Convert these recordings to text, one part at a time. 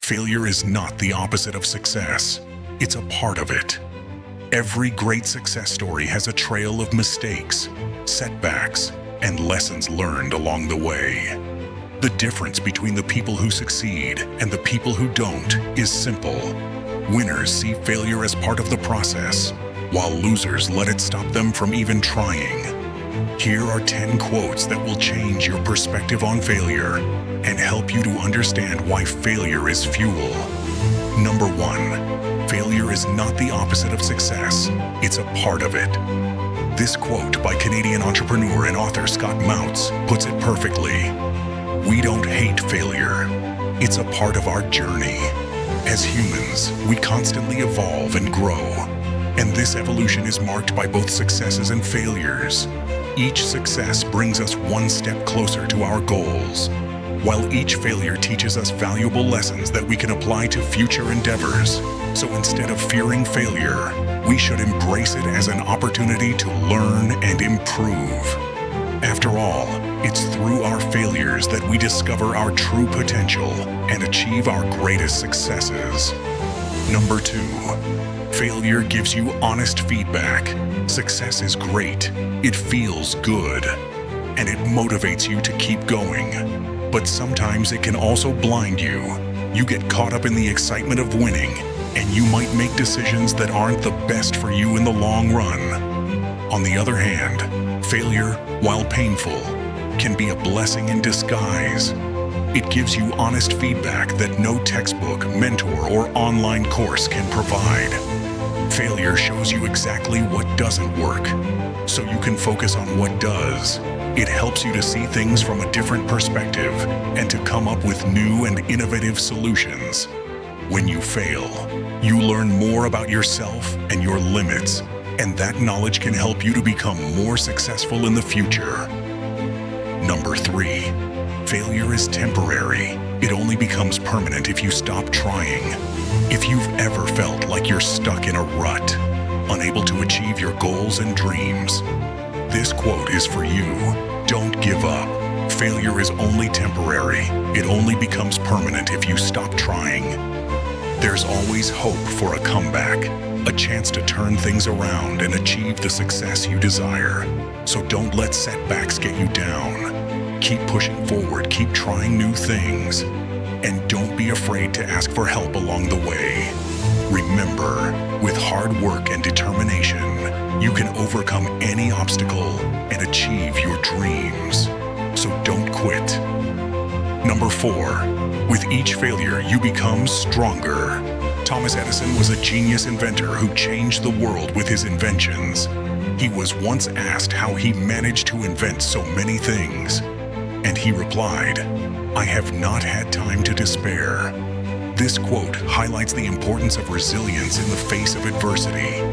Failure is not the opposite of success. It's a part of it. Every great success story has a trail of mistakes, setbacks, and lessons learned along the way. The difference between the people who succeed and the people who don't is simple. Winners see failure as part of the process, while losers let it stop them from even trying. Here are 10 quotes that will change your perspective on failure and help you to understand why failure is fuel. Number 1, failure is not the opposite of success, it's a part of it. This quote by Canadian entrepreneur and author Scott Mounts puts it perfectly. We don't hate failure, it's a part of our journey. As humans, we constantly evolve and grow, and this evolution is marked by both successes and failures. Each success brings us one step closer to our goals, while each failure teaches us valuable lessons that we can apply to future endeavors. So instead of fearing failure, we should embrace it as an opportunity to learn and improve. After all, it's through our failures that we discover our true potential and achieve our greatest successes. Number 2, failure gives you honest feedback. Success is great, it feels good, and it motivates you to keep going. But sometimes it can also blind you. You get caught up in the excitement of winning, and you might make decisions that aren't the best for you in the long run. On the other hand, failure, while painful, can be a blessing in disguise. It gives you honest feedback that no textbook, mentor, or online course can provide. Failure shows you exactly what doesn't work, so you can focus on what does. It helps you to see things from a different perspective and to come up with new and innovative solutions. When you fail, you learn more about yourself and your limits, and that knowledge can help you to become more successful in the future. Number 3, failure is temporary. It only becomes permanent if you stop trying. If you've ever felt like you're stuck in a rut, unable to achieve your goals and dreams, this quote is for you. Don't give up. Failure is only temporary. It only becomes permanent if you stop trying. There's always hope for a comeback, a chance to turn things around and achieve the success you desire. So don't let setbacks get you down. Keep pushing forward, keep trying new things, and don't be afraid to ask for help along the way. Remember, with hard work and determination, you can overcome any obstacle and achieve your dreams. So don't quit. Number 4, with each failure, you become stronger. Thomas Edison was a genius inventor who changed the world with his inventions. He was once asked how he managed to invent so many things, and he replied, "I have not had time to despair." This quote highlights the importance of resilience in the face of adversity.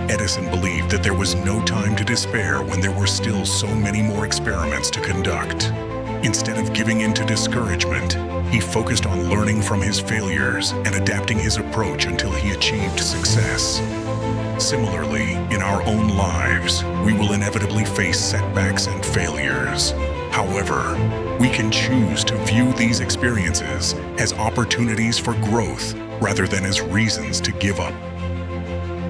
Edison believed that there was no time to despair when there were still so many more experiments to conduct. Instead of giving in to discouragement, he focused on learning from his failures and adapting his approach until he achieved success. Similarly, in our own lives, we will inevitably face setbacks and failures. However, we can choose to view these experiences as opportunities for growth rather than as reasons to give up.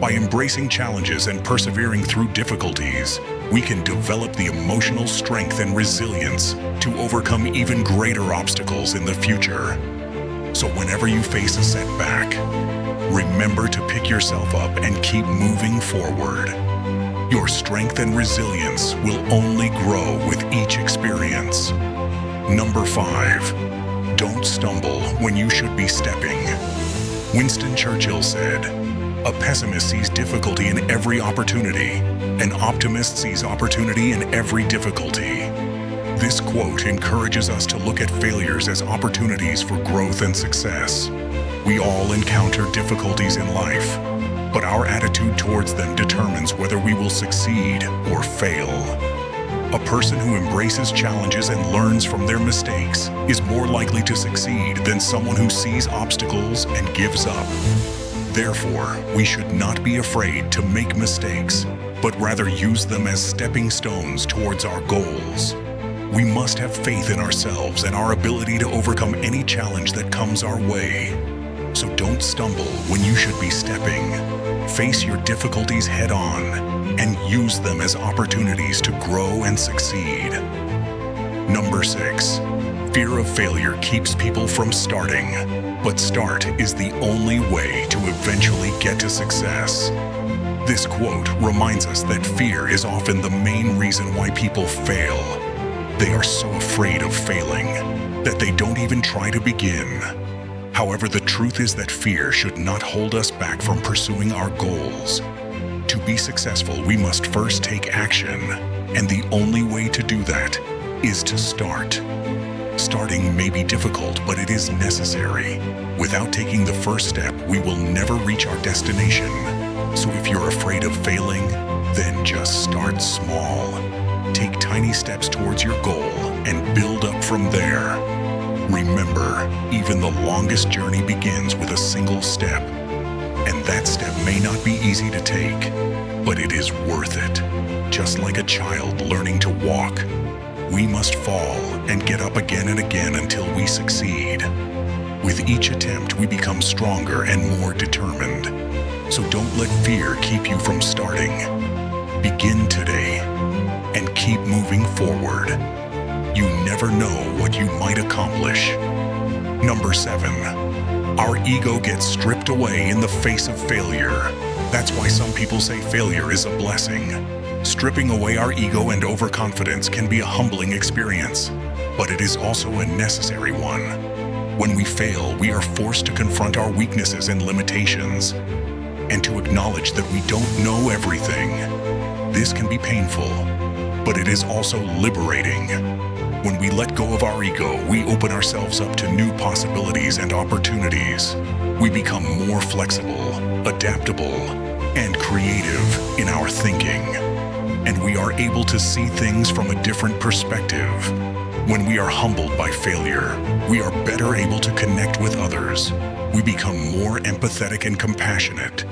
By embracing challenges and persevering through difficulties, we can develop the emotional strength and resilience to overcome even greater obstacles in the future. So whenever you face a setback, remember to pick yourself up and keep moving forward. Your strength and resilience will only grow with each experience. Number 5, don't stumble when you should be stepping. Winston Churchill said, "A pessimist sees difficulty in every opportunity. An optimist sees opportunity in every difficulty." This quote encourages us to look at failures as opportunities for growth and success. We all encounter difficulties in life, but our attitude towards them determines whether we will succeed or fail. A person who embraces challenges and learns from their mistakes is more likely to succeed than someone who sees obstacles and gives up. Therefore, we should not be afraid to make mistakes, but rather use them as stepping stones towards our goals. We must have faith in ourselves and our ability to overcome any challenge that comes our way. So don't stumble when you should be stepping. Face your difficulties head on and use them as opportunities to grow and succeed. Number 6. Fear of failure keeps people from starting, but start is the only way to eventually get to success. This quote reminds us that fear is often the main reason why people fail. They are so afraid of failing that they don't even try to begin. However, the truth is that fear should not hold us back from pursuing our goals. To be successful, we must first take action, and the only way to do that is to start. Starting may be difficult, but it is necessary. Without taking the first step, we will never reach our destination. So if you're afraid of failing, then just start small. Take tiny steps towards your goal and build up from there. Remember, even the longest journey begins with a single step. And that step may not be easy to take, but it is worth it. Just like a child learning to walk, we must fall and get up again and again until we succeed. With each attempt, we become stronger and more determined. So don't let fear keep you from starting. Begin today and keep moving forward. You never know what you might accomplish. Number 7. Our ego gets stripped away in the face of failure. That's why some people say failure is a blessing. Stripping away our ego and overconfidence can be a humbling experience, but it is also a necessary one. When we fail, we are forced to confront our weaknesses and limitations, and to acknowledge that we don't know everything. This can be painful, but it is also liberating. When we let go of our ego, we open ourselves up to new possibilities and opportunities. We become more flexible, adaptable, and creative in our thinking. And we are able to see things from a different perspective. When we are humbled by failure, we are better able to connect with others. We become more empathetic and compassionate.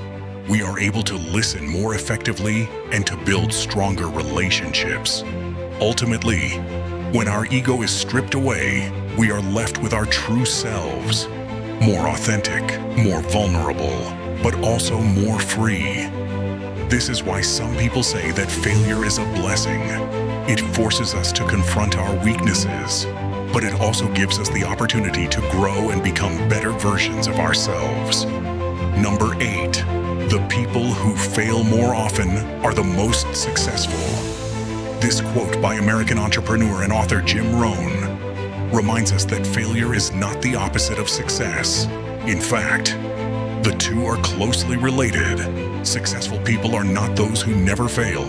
We are able to listen more effectively and to build stronger relationships. Ultimately, when our ego is stripped away, we are left with our true selves, more authentic, more vulnerable, but also more free. This is why some people say that failure is a blessing. It forces us to confront our weaknesses, but it also gives us the opportunity to grow and become better versions of ourselves. Number 8. The people who fail more often are the most successful. This quote by American entrepreneur and author Jim Rohn reminds us that failure is not the opposite of success. In fact, the two are closely related. Successful people are not those who never fail,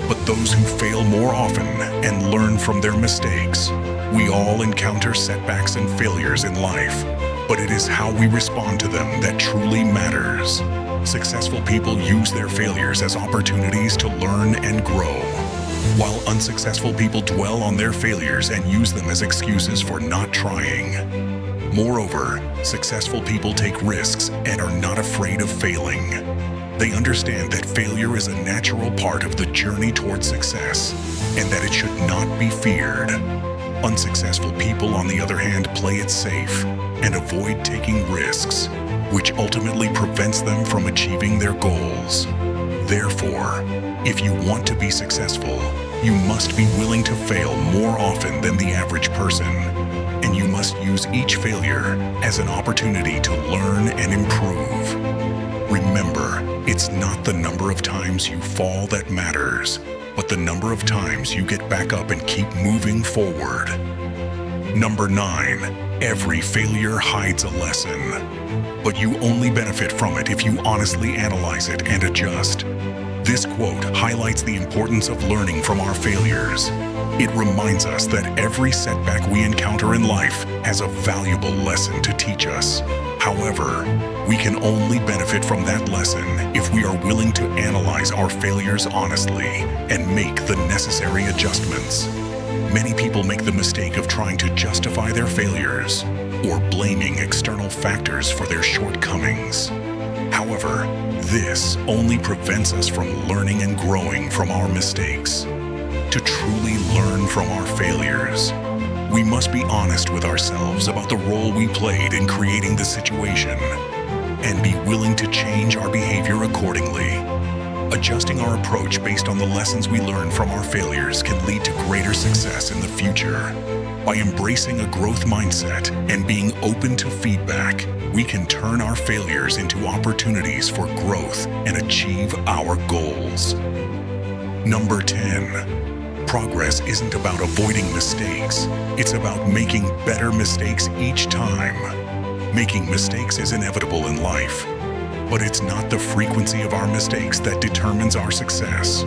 but those who fail more often and learn from their mistakes. We all encounter setbacks and failures in life, but it is how we respond to them that truly matters. Successful people use their failures as opportunities to learn and grow, while unsuccessful people dwell on their failures and use them as excuses for not trying. Moreover, successful people take risks and are not afraid of failing. They understand that failure is a natural part of the journey toward success and that it should not be feared. Unsuccessful people, on the other hand, play it safe and avoid taking risks, which ultimately prevents them from achieving their goals. Therefore, if you want to be successful, you must be willing to fail more often than the average person, and you must use each failure as an opportunity to learn and improve. Remember, it's not the number of times you fall that matters, but the number of times you get back up and keep moving forward. Number 9, every failure hides a lesson, but you only benefit from it if you honestly analyze it and adjust. This quote highlights the importance of learning from our failures. It reminds us that every setback we encounter in life has a valuable lesson to teach us. However, we can only benefit from that lesson if we are willing to analyze our failures honestly and make the necessary adjustments. Many people make the mistake of trying to justify their failures or blaming external factors for their shortcomings. However, this only prevents us from learning and growing from our mistakes. to truly learn from our failures. We must be honest with ourselves about the role we played in creating the situation and be willing to change our behavior accordingly. Adjusting our approach based on the lessons we learn from our failures can lead to greater success in the future. By embracing a growth mindset and being open to feedback, we can turn our failures into opportunities for growth and achieve our goals. Number 10. Progress isn't about avoiding mistakes. It's about making better mistakes each time. Making mistakes is inevitable in life, but it's not the frequency of our mistakes that determines our success.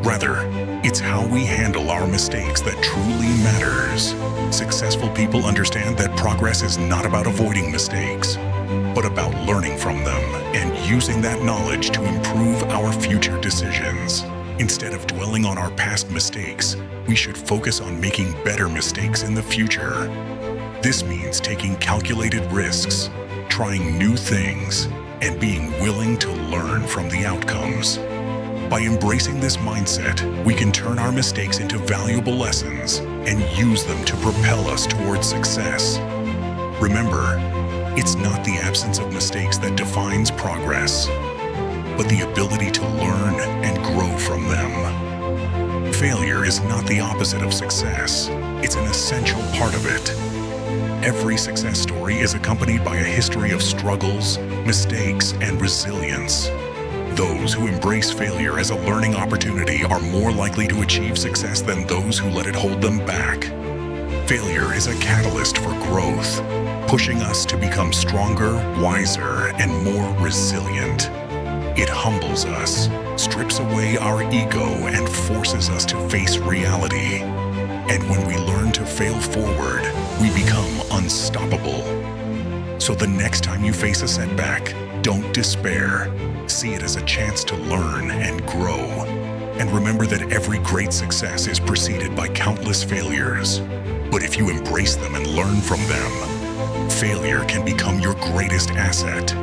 Rather, it's how we handle our mistakes that truly matters. Successful people understand that progress is not about avoiding mistakes, but about learning from them and using that knowledge to improve our future decisions. Instead of dwelling on our past mistakes, we should focus on making better mistakes in the future. This means taking calculated risks, trying new things, and being willing to learn from the outcomes. By embracing this mindset, we can turn our mistakes into valuable lessons and use them to propel us towards success. Remember, it's not the absence of mistakes that defines progress, but the ability to learn and grow from them. Failure is not the opposite of success. It's an essential part of it. Every success story is accompanied by a history of struggles, mistakes, and resilience. Those who embrace failure as a learning opportunity are more likely to achieve success than those who let it hold them back. Failure is a catalyst for growth, pushing us to become stronger, wiser, and more resilient. It humbles us, strips away our ego, and forces us to face reality. And when we learn to fail forward, we become unstoppable. So the next time you face a setback, don't despair. See it as a chance to learn and grow. And remember that every great success is preceded by countless failures. But if you embrace them and learn from them, failure can become your greatest asset.